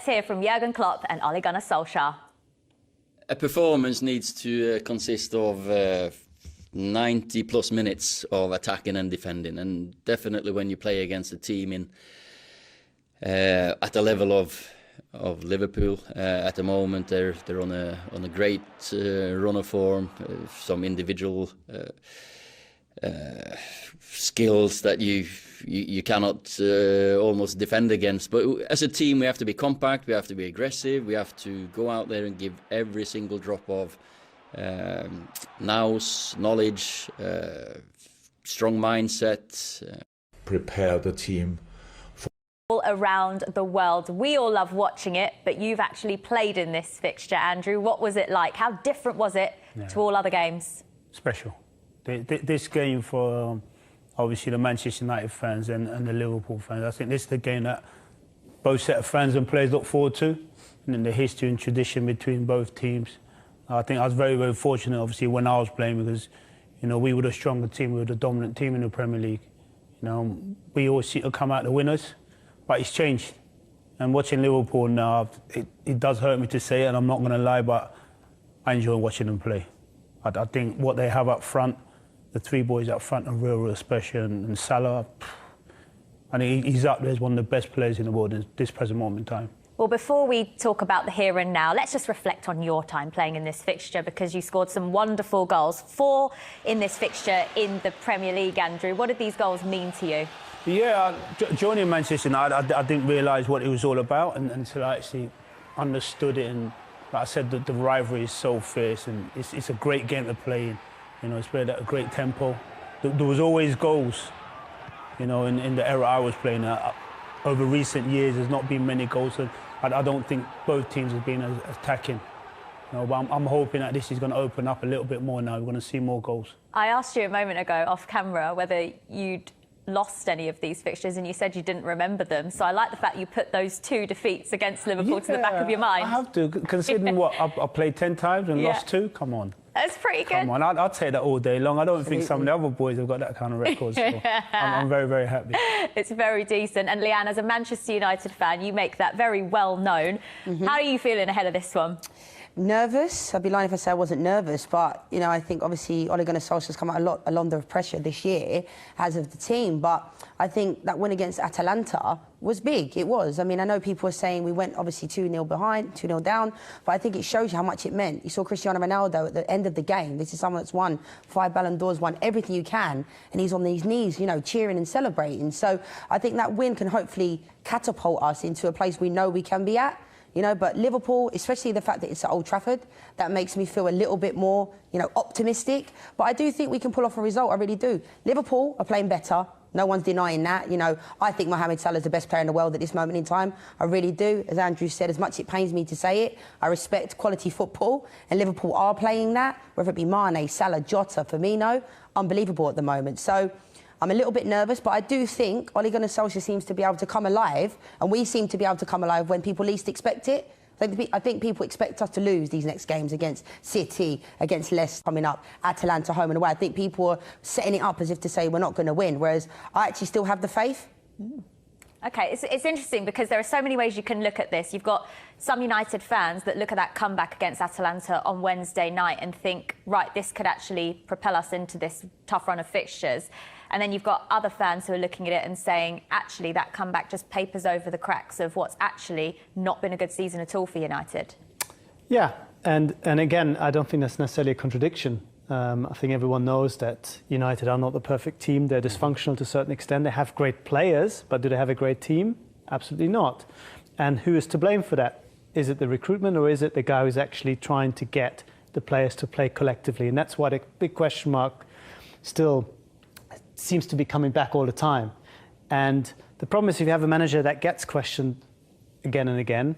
Let's hear from Jurgen Klopp and Ole Gunnar Solskjaer. A performance needs to consist of 90 plus minutes of attacking and defending, and definitely when you play against a team in at the level of Liverpool at the moment, they're on a great run of form, some individual skills that you cannot almost defend against. But as a team, we have to be compact, we have to be aggressive, we have to go out there and give every single drop of nous, knowledge, strong mindset. Prepare the team. All around the world, we all love watching it, but you've actually played in this fixture, Andrew. What was it like? How different was it to all other games? Special. This game for obviously the Manchester United fans and the Liverpool fans, I think this is the game that both set of fans and players look forward to, and in the history and tradition between both teams. I think I was very, very fortunate, obviously, when I was playing, because, you know, we were the stronger team, we were the dominant team in the Premier League. You know, we always seem to come out the winners, but it's changed. And watching Liverpool now, it does hurt me to say it, and I'm not going to lie, but I enjoy watching them play. I think what they have up front, the three boys up front are real special, and Salah, I think he's up there as one of the best players in the world at this present moment in time. Well, before we talk about the here and now, let's just reflect on your time playing in this fixture, because you scored some wonderful goals. 4 in this fixture in the Premier League, Andrew. What did these goals mean to you? Yeah, joining Manchester United, I didn't realise what it was all about until I actually understood it. And like I said, the rivalry is so fierce, and it's a great game to play in. You know, it's played at a great tempo. There was always goals, you know, in the era I was playing. Over recent years, there's not been many goals. So I don't think both teams have been as attacking. You know, but I'm hoping that this is going to open up a little bit more now. We're going to see more goals. I asked you a moment ago off camera whether you'd lost any of these fixtures, and you said you didn't remember them. So I like the fact you put those 2 defeats against Liverpool to the back of your mind. I have to, considering what I played 10 times and lost 2. Come on. That's pretty good. Come on, I'll take that all day long. I don't think some of the other boys have got that kind of record. So I'm very, very happy. It's very decent. And Leanne, as a Manchester United fan, you make that very well known. How are you feeling ahead of this one? Nervous. I'd be lying if I say I wasn't nervous, but, you know, I think obviously Ole Gunnar Solskjaer's come out a lot under pressure this year, as of the team, but I think that win against Atalanta was big. It was. I mean, I know people were saying we went obviously 2-0 behind, 2-0 down, but I think it shows you how much it meant. You saw Cristiano Ronaldo at the end of the game. This is someone that's won 5 Ballon d'Ors, won everything you can, and he's on these knees, you know, cheering and celebrating. So I think that win can hopefully catapult us into a place we know we can be at. You know, but Liverpool, especially the fact that it's at Old Trafford, that makes me feel a little bit more, you know, optimistic. But I do think we can pull off a result, I really do. Liverpool are playing better. No one's denying that. You know, I think Mohamed Salah is the best player in the world at this moment in time. I really do. As Andrew said, as much as it pains me to say it, I respect quality football, and Liverpool are playing that, whether it be Mane, Salah, Jota, Firmino, unbelievable at the moment. So I'm a little bit nervous, but I do think Ole Gunnar Solskjaer seems to be able to come alive, and we seem to be able to come alive when people least expect it. I think people expect us to lose these next games against City, against Leicester coming up, Atalanta home and away. I think people are setting it up as if to say we're not going to win, whereas I actually still have the faith. OK, it's interesting because there are so many ways you can look at this. You've got some United fans that look at that comeback against Atalanta on Wednesday night and think, right, this could actually propel us into this tough run of fixtures. And then you've got other fans who are looking at it and saying, actually, that comeback just papers over the cracks of what's actually not been a good season at all for United. Yeah, and again, I don't think that's necessarily a contradiction. I think everyone knows that United are not the perfect team. They're dysfunctional to a certain extent. They have great players, but do they have a great team? Absolutely not. And who is to blame for that? Is it the recruitment, or is it the guy who's actually trying to get the players to play collectively? And that's why the big question mark still seems to be coming back all the time. And the problem is, if you have a manager that gets questioned again and again,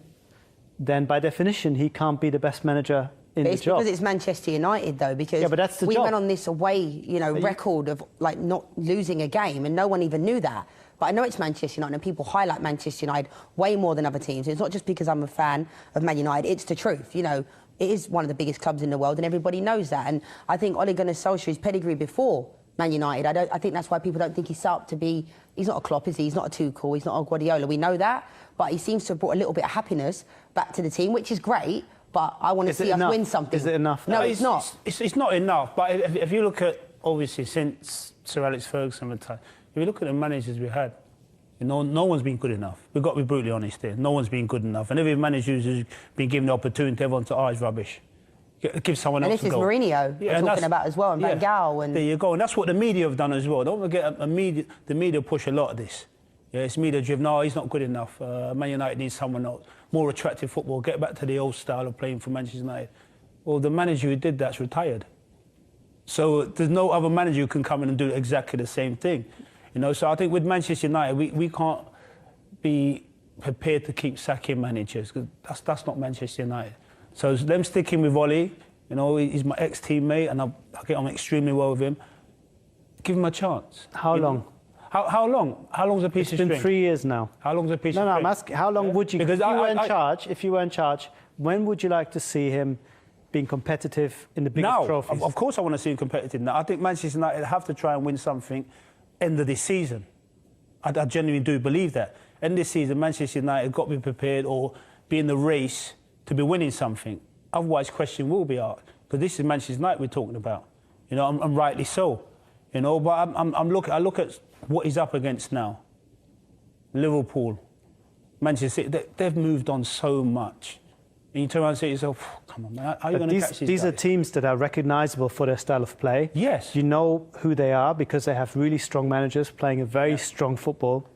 then by definition he can't be the best manager in the job. Because it's Manchester United, though, because yeah, but that's the we job. went on this away, you know, record of like not losing a game, and no one even knew that. But I know it's Manchester United, and people highlight Manchester United way more than other teams. It's not just because I'm a fan of Man United, it's the truth. You know, it is one of the biggest clubs in the world, and everybody knows that. And I think Ole Gunnar Solskjaer's pedigree before Man United. I think that's why people don't think he's set up to be... He's not a Klopp, is he? He's not a Tuchel, he's not a Guardiola. We know that. But he seems to have brought a little bit of happiness back to the team, which is great. But I want to see us win something. Is it enough? No, it's not. It's not enough. But if you look at, obviously, since Sir Alex Ferguson retired, if you look at the managers we had, no one's been good enough. We've got to be brutally honest here. No one's been good enough. And every manager who's been given the opportunity, everyone's is rubbish. Give someone else to go. And this is Mourinho we're talking about as well, and Van Gaal. And there you go. And that's what the media have done as well. Don't forget, the media push a lot of this. Yeah, it's media-driven. No, he's not good enough. Man United needs someone else. More attractive football. Get back to the old style of playing for Manchester United. Well, the manager who did that's retired. So there's no other manager who can come in and do exactly the same thing. So I think with Manchester United, we can't be prepared to keep sacking managers, because that's not Manchester United. So them sticking with Ollie, he's my ex-teammate and I get on extremely well with him. Give him a chance. How long? How long? How long's a piece of string? It's been 3 years now. How long's a piece of string? No, I'm asking, how long would you... Because if you were in charge, when would you like to see him being competitive in the biggest trophies? Of course I want to see him competitive now. I think Manchester United have to try and win something end of this season. I genuinely do believe that. End of this season, Manchester United got to be prepared or be in the race to be winning something. Otherwise, question will be asked. Because this is Manchester United we're talking about. And rightly so. But I look at what he's up against now. Liverpool, Manchester City, they've moved on so much. And you turn around and say to yourself, come on, man, how are you going to catch these guys? These are teams that are recognisable for their style of play. Yes. You know who they are because they have really strong managers playing a very strong football.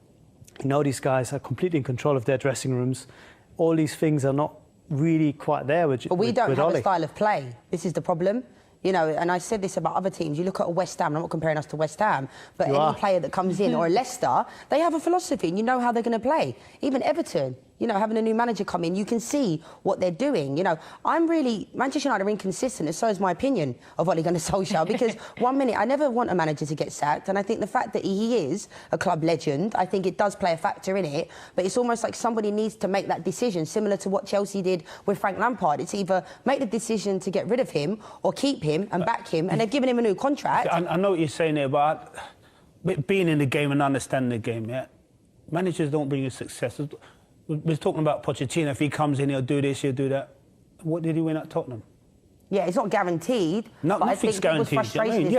These guys are completely in control of their dressing rooms. All these things are not really quite there with But we don't have Ollie. a style of play. This is the problem. And I said this about other teams. You look at a West Ham, and I'm not comparing us to West Ham, but any player that comes in, or a Leicester, they have a philosophy, and you know how they're going to play. Even Everton, having a new manager come in, you can see what they're doing. Manchester United are inconsistent, and so is my opinion of Ole Gunnar Solskjaer, because 1 minute, I never want a manager to get sacked, and I think the fact that he is a club legend, I think it does play a factor in it, but it's almost like somebody needs to make that decision, similar to what Chelsea did with Frank Lampard. It's either make the decision to get rid of him or keep him and back him, and they've given him a new contract. I know what you're saying there, but being in the game and understanding the game, managers don't bring you success. We're talking about Pochettino. If he comes in, he'll do this, he'll do that. What did he win at Tottenham? Yeah, it's not guaranteed. No, but nothing's guaranteed.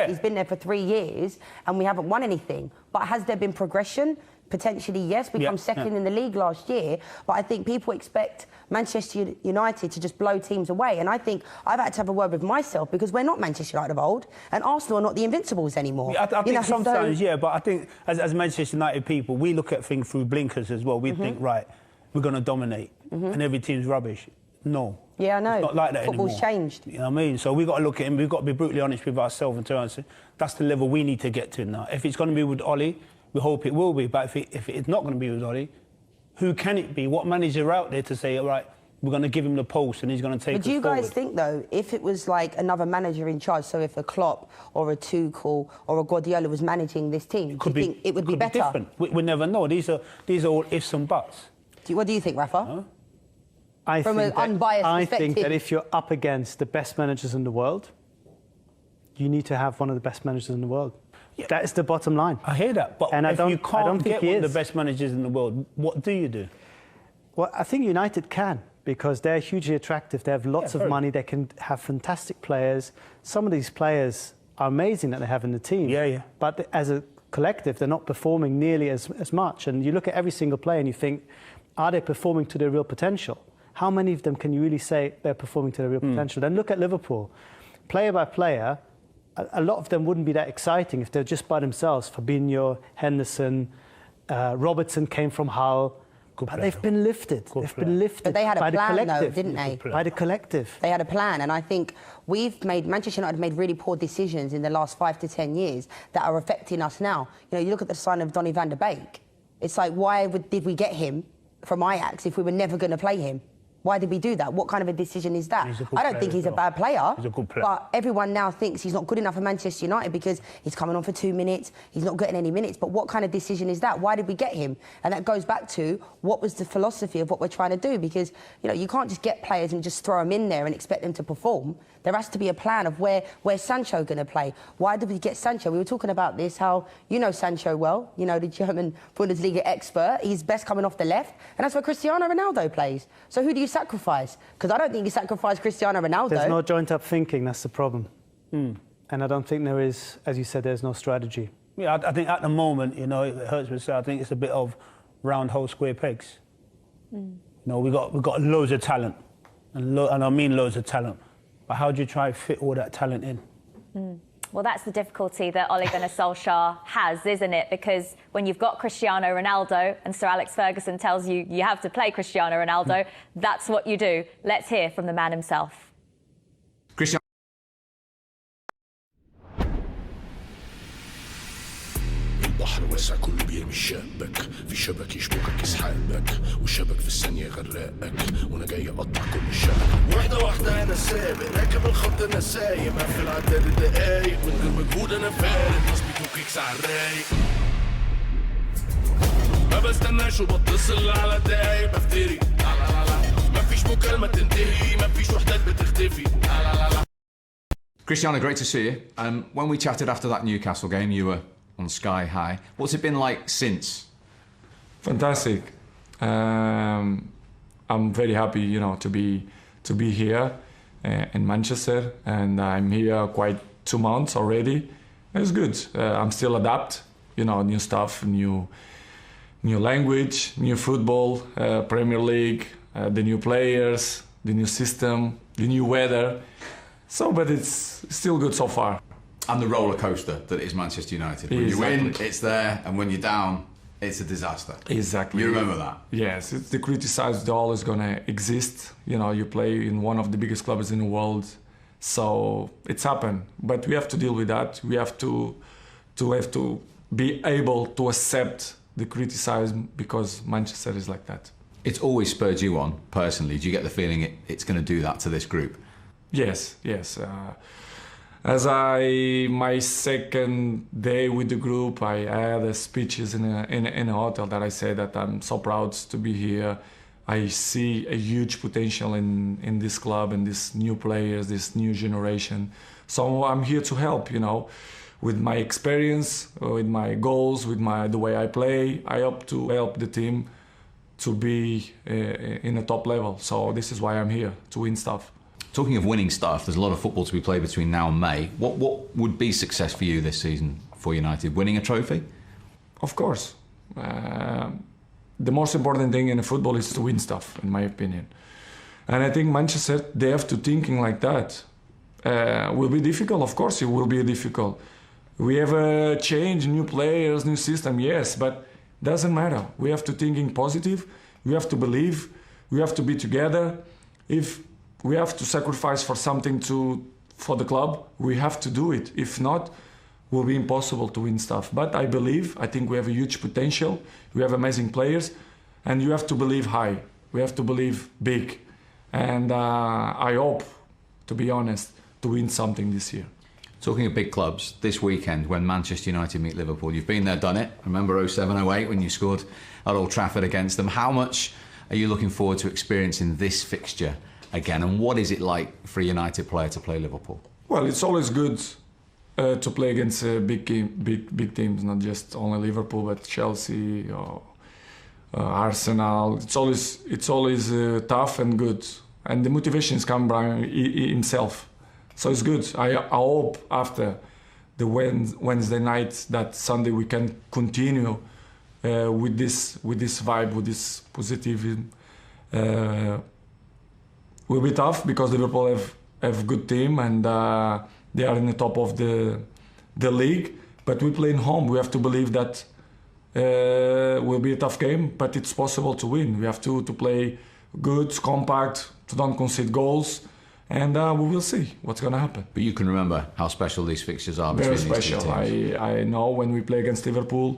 He's been there for 3 years and we haven't won anything. But has there been progression? Potentially, yes. We come second in the league last year. But I think people expect Manchester United to just blow teams away. And I think I've had to have a word with myself because we're not Manchester United of old and Arsenal are not the Invincibles anymore. Yeah, I think sometimes, but I think as Manchester United people, we look at things through blinkers as well. We think, right, we're going to dominate and every team's rubbish. No. Yeah, I know. It's not like that Football's anymore. changed. You know what I mean? So we've got to look at him. We've got to be brutally honest with ourselves and turn and say, that's the level we need to get to now. If it's going to be with Ollie, we hope it will be. But if it's not going to be with Ollie, who can it be? What manager are out there to say, all right, we're going to give him the post and he's going to take us forward? But do you guys think, though, if it was like another manager in charge, so if a Klopp or a Tuchel or a Guardiola was managing this team, do you think it would be better? Different. We never know. These are all ifs and buts. What do you think, Rafa? Huh? From an unbiased perspective. I think that if you're up against the best managers in the world, you need to have one of the best managers in the world. Yeah. That is the bottom line. I hear that, but if you can't get one of the best managers in the world, what do you do? Well, I think United can, because they're hugely attractive. They have lots of money. They can have fantastic players. Some of these players are amazing that they have in the team. Yeah. But as a collective, they're not performing nearly as much. And you look at every single player and you think, are they performing to their real potential? How many of them can you really say they're performing to their real potential? Then look at Liverpool. Player by player, a lot of them wouldn't be that exciting if they're just by themselves. Fabinho, Henderson, Robertson came from Hull. But they've been lifted. Been lifted. But they had a plan, though, didn't they? By the collective. They had a plan, and I think Manchester United made really poor decisions in the last 5 to 10 years that are affecting us now. You look at the sign of Donny van der Beek. It's like, why did we get him from Ajax if we were never going to play him? Why did we do that? What kind of a decision is that? He's a good I don't player think he's as a well. bad player. He's a good player. But everyone now thinks he's not good enough for Manchester United because he's coming on for 2 minutes, he's not getting any minutes. But what kind of decision is that? Why did we get him? And that goes back to what was the philosophy of what we're trying to do, because you can't just get players and just throw them in there and expect them to perform. There has to be a plan of where's Sancho going to play? Why did we get Sancho? We were talking about this, how you know Sancho well, the German Bundesliga expert. He's best coming off the left, and that's where Cristiano Ronaldo plays. So who do you sacrifice? Because I don't think you sacrifice Cristiano Ronaldo. There's no joint-up thinking, that's the problem. And I don't think there is, as you said, there's no strategy. Yeah, I think at the moment, it hurts me to say, I think it's a bit of round hole square pegs. We got loads of talent, and I mean loads of talent. But how do you try to fit all that talent in? Well, that's the difficulty that Ole Gunnar Solskjaer has, isn't it? Because when you've got Cristiano Ronaldo and Sir Alex Ferguson tells you you have to play Cristiano Ronaldo, that's what you do. Let's hear from the man himself. البحر واسع كله بيرمي الشبك في شبك يشبكك يسحبك والشبك في الثانية يغرقك وانا جاي اقطع كل الشبك واحدة واحدة انا سابق راكب الخط انا سايق مقفل عداد الدقايق من غير مجهود انا فارق ناس بيكوكيكس على الرايق ما بستناش وبتصل على دقايق بفتري لا لا لا مفيش مكالمة تنتهي مفيش وحدات بتختفي لا لا لا. Cristiano, great to see you. When we chatted after that Newcastle game, you were on Sky High. What's it been like since? Fantastic. I'm very happy, to be here in Manchester, and I'm here quite 2 months already. It's good. I'm still adapt, new stuff, new language, new football, Premier League, the new players, the new system, the new weather. But it's still good so far. And the roller coaster that is Manchester United. When you win, it's there, and when you're down, it's a disaster. Exactly. You remember that? Yes, it's the criticized always gonna exist. You play in one of the biggest clubs in the world, so it's happened. But we have to deal with that. We have to be able to accept the criticism because Manchester is like that. It's always spurred you on personally. Do you get the feeling it's going to do that to this group? Yes. My second day with the group, I had speeches in a hotel that I said that I'm so proud to be here. I see a huge potential in this club and these new players, this new generation. So I'm here to help, with my experience, with my goals, with the way I play. I hope to help the team to be in a top level. So this is why I'm here, to win stuff. Talking of winning stuff, there's a lot of football to be played between now and May. What would be success for you this season for United? Winning a trophy? Of course. The most important thing in football is to win stuff, in my opinion. And I think Manchester, they have to thinking like that. Will be difficult? Of course it will be difficult. We have a change, new players, new system, yes, but doesn't matter. We have to thinking positive. We have to believe. We have to be together. If we have to sacrifice for something for the club, we have to do it. If not, it will be impossible to win stuff. But I think we have a huge potential. We have amazing players, and you have to believe high. We have to believe big. And I hope, to be honest, to win something this year. Talking of big clubs, this weekend when Manchester United meet Liverpool, you've been there, done it. Remember 07-08 when you scored at Old Trafford against them. How much are you looking forward to experiencing this fixture again, and what is it like for a United player to play Liverpool? Well, it's always good to play against big teams, not just only Liverpool, but Chelsea or Arsenal. It's always tough and good, and the motivations come by himself. So it's good. I hope after the Wednesday night that Sunday we can continue with this vibe, with this positivism. Will be tough because Liverpool have good team and they are in the top of the league. But we play in home. We have to believe that will be a tough game, but it's possible to win. We have to play good, compact, to don't concede goals, and we will see what's going to happen. But you can remember how special these fixtures are between Very special. These two teams. I know when we play against Liverpool,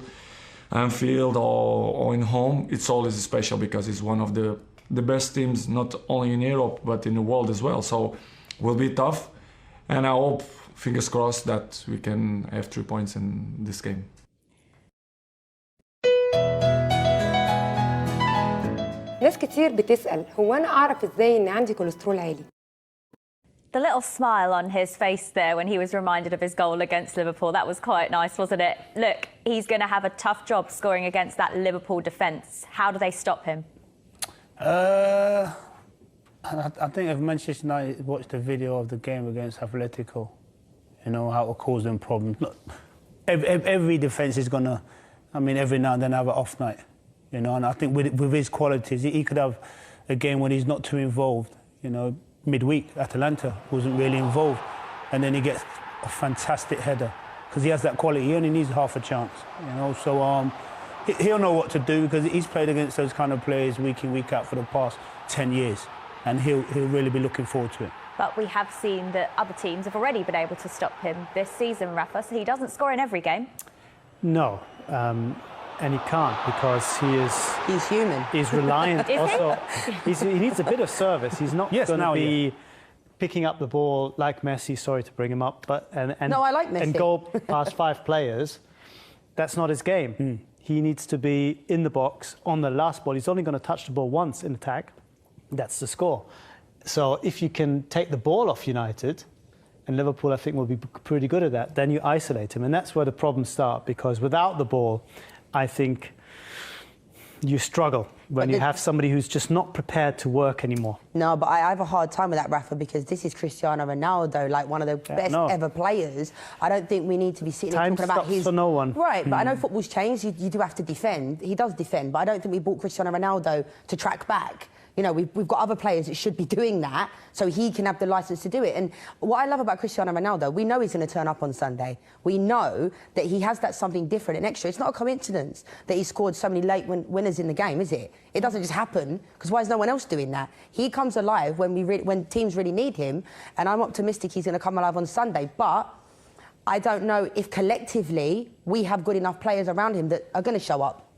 Anfield or in home, it's always special because it's one of the the best teams not only in Europe but in the world as well. So will be tough, and I hope, fingers crossed, that we can have 3 points in this game. ناس كتير بتسأل هو أنا أعرف إزاي إن عندي كوليسترول عالي؟ The little smile on his face there when he was reminded of his goal against Liverpool, that was quite nice, wasn't it? Look, he's going to have a tough job scoring against that Liverpool defence. How do they stop him? I think if Manchester United watched the video of the game against Atletico, you know, how it caused them problems. Look, every defence is going to, I mean, every now and then have an off night, you know, and I think with his qualities, he could have a game when he's not too involved, you know. Midweek, Atalanta wasn't really involved, and then he gets a fantastic header because he has that quality. He only needs half a chance, you know. So he'll know what to do because he's played against those kind of players week in, week out for the past 10 years, and he'll really be looking forward to it. But we have seen that other teams have already been able to stop him this season, Rafa, so he doesn't score in every game. No. And he can't because he's human. He's reliant. Also, he needs a bit of service. He's not going to be picking up the ball like Messi. Sorry to bring him up, but no, I like Messi. And go past 5 players. That's not his game. He needs to be in the box on the last ball. He's only going to touch the ball once in attack. That's the score. So if you can take the ball off United, and Liverpool, I think, will be pretty good at that, then you isolate him, and that's where the problems start. Because without the ball, I think you struggle when you have somebody who's just not prepared to work anymore. No, but I have a hard time with that, Rafa, because this is Cristiano Ronaldo, like one of the best ever players. I don't think we need to be sitting here talking about his... for no one. Right, but I know football's changed. You do have to defend. He does defend, but I don't think we bought Cristiano Ronaldo to track back. You know, we've got other players that should be doing that, so he can have the licence to do it. And what I love about Cristiano Ronaldo, we know he's going to turn up on Sunday. We know that he has that something different and extra. It's not a coincidence that he scored so many late winners in the game, is it? It doesn't just happen, because why is no one else doing that? He comes alive when teams really need him, and I'm optimistic he's going to come alive on Sunday. But I don't know if collectively we have good enough players around him that are going to show up.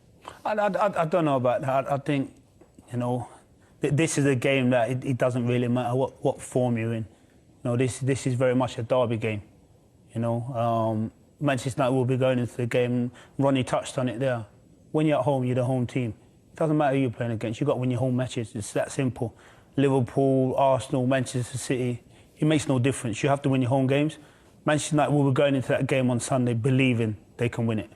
I don't know about that. I think, you know, this is a game that it doesn't really matter what form you're in. You know, this is very much a derby game. You know, Manchester United will be going into the game. Ronnie touched on it there. When you're at home, you're the home team. It doesn't matter who you're playing against. You've got to win your home matches. It's that simple. Liverpool, Arsenal, Manchester City, it makes no difference. You have to win your home games. Manchester United will be going into that game on Sunday believing they can win it.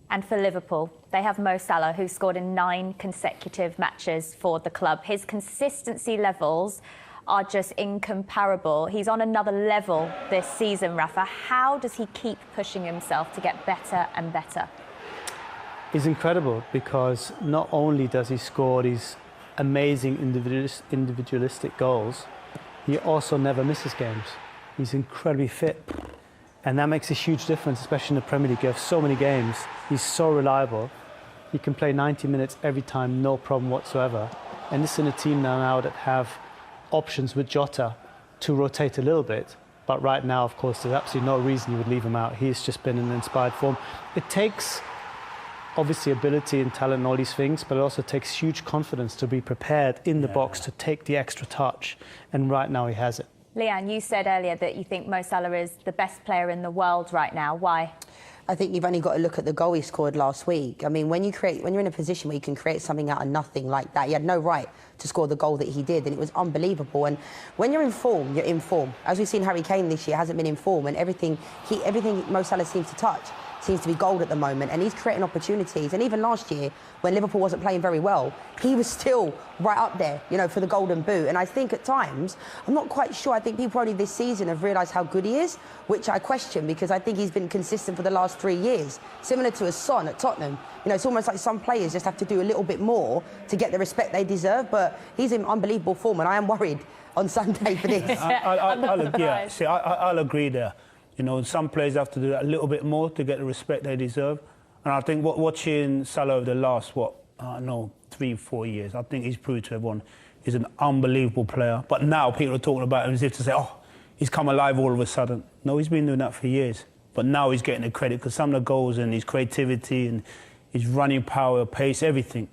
And for Liverpool, they have Mo Salah, who scored in 9 consecutive matches for the club. His consistency levels are just incomparable. He's on another level this season, Rafa. How does he keep pushing himself to get better and better? He's incredible because not only does he score these amazing individualistic goals, he also never misses games. He's incredibly fit. And that makes a huge difference, especially in the Premier League. You have so many games. He's so reliable. He can play 90 minutes every time, no problem whatsoever. And this is in a team now that have options with Jota to rotate a little bit. But right now, of course, there's absolutely no reason you would leave him out. He's just been in inspired form. It takes, obviously, ability and talent and all these things, but it also takes huge confidence to be prepared in the box to take the extra touch. And right now, he has it. Leanne, you said earlier that you think Mo Salah is the best player in the world right now. Why? I think you've only got to look at the goal he scored last week. I mean, when you're in a position where you can create something out of nothing like that, he had no right to score the goal that he did, and it was unbelievable. And when you're in form, you're in form. As we've seen, Harry Kane this year hasn't been in form, and everything Mo Salah seems to touch seems to be gold at the moment, and he's creating opportunities. And even last year, when Liverpool wasn't playing very well, he was still right up there, you know, for the golden boot. And I think at times, I'm not quite sure, I think people only this season have realised how good he is, which I question, because I think he's been consistent for the last 3 years, similar to a Son at Tottenham. You know, it's almost like some players just have to do a little bit more to get the respect they deserve, but he's in unbelievable form, and I am worried on Sunday for this. I'll agree there. You know, some players have to do that a little bit more to get the respect they deserve. And I think watching Salah over the last, 3-4 years, I think he's proved to everyone he's an unbelievable player. But now people are talking about him as if to say, oh, he's come alive all of a sudden. No, he's been doing that for years. But now he's getting the credit because some of the goals and his creativity and his running power, pace, everything,